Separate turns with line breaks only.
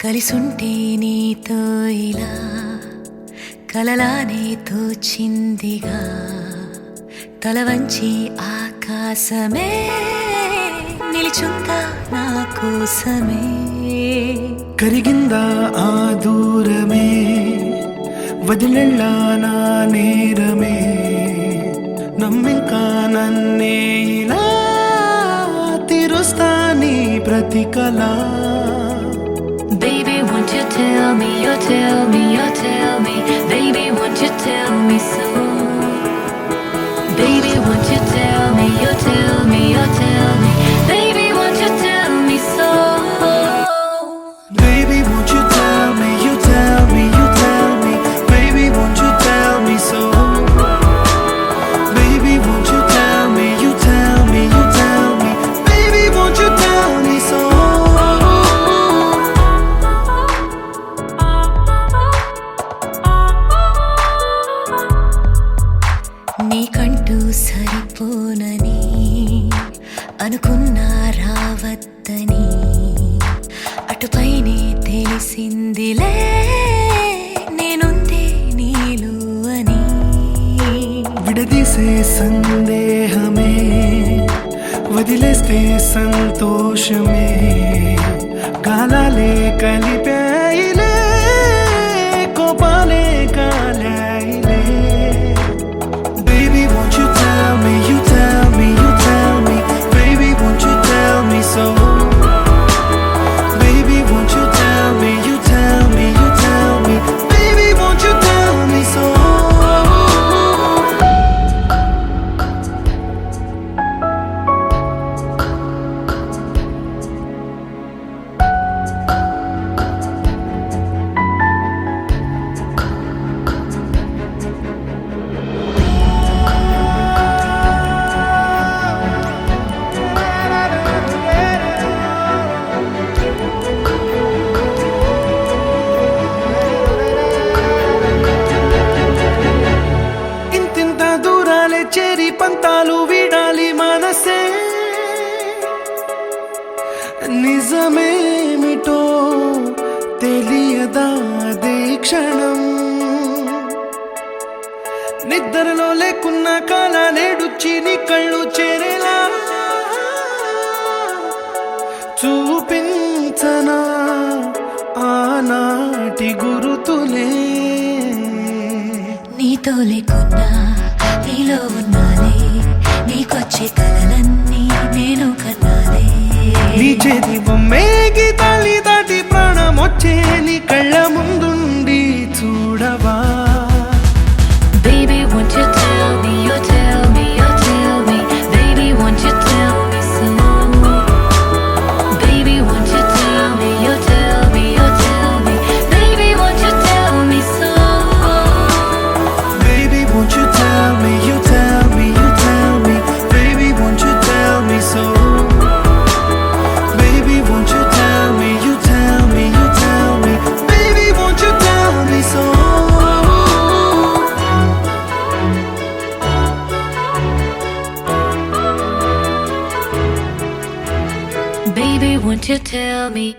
కలిసుంటే నీతో ఇలా కలలానే తోచిందిగా తల వంచి ఆకాశమే నిలిచుందా నా కోసమే
కరిగిందా ఆ దూరమే వదిలెళ్ళా నా నేరమే నమ్మింకా నన్నే ఇలా తీరుస్తా నీ ప్రతి కళ
Baby, won't you tell me, you tell me, you tell me Baby, won't you tell me so Baby, won't you tell me, you tell me, you tell me Baby, won't you tell me so
Baby, won't you tell me, you tell me, you tell me Baby, won't you tell me so Baby, won't you tell me, you tell me, you tell me Baby, won't you tell me so
నీకంటూ సరిపోనని అనుకున్నా రావద్దని అటుపైనే తెలిసిందిలే నేనుందే నీలు అని
విడదీసే సందేహమే వదిలేస్తే సంతోషమే గాలాలే కలిపాయిలే కోపాలే కాలాయిలే Baby, won't you tell me, you tell me, you tell me Baby, won't you tell me so Baby, won't you tell me, you tell me, you tell me Baby, won't you tell me so చేరి పంతాలు వీడాలి మనసే నిజమేమిటో తెలియదా క్షణం నిద్రలో లేకున్న కాల నేడుచ్చి నీ కళ్ళు చేరేలా చూపించనా ఆనాటి గురుతులే
నీతో లేకున్నా నీలో ఉన్నాలే నీకొచ్చే కలలన్నీ నేను కన్నాలే
నీ చేతి బొమ్మే గీతాలి దాటి ప్రాణం వచ్చే నీ కళ్ళ ముందుండి చూడవా
Baby, won't you tell me, you tell me, you tell me Baby, won't you tell me so Baby, won't you tell me, you tell me, you tell me Baby, won't you tell me so
Baby, won't you tell me, you tell me, you tell me Baby, won't you tell me so Baby, won't you tell me, you tell me, you tell me Baby, won't you tell me so
Baby, won't you tell me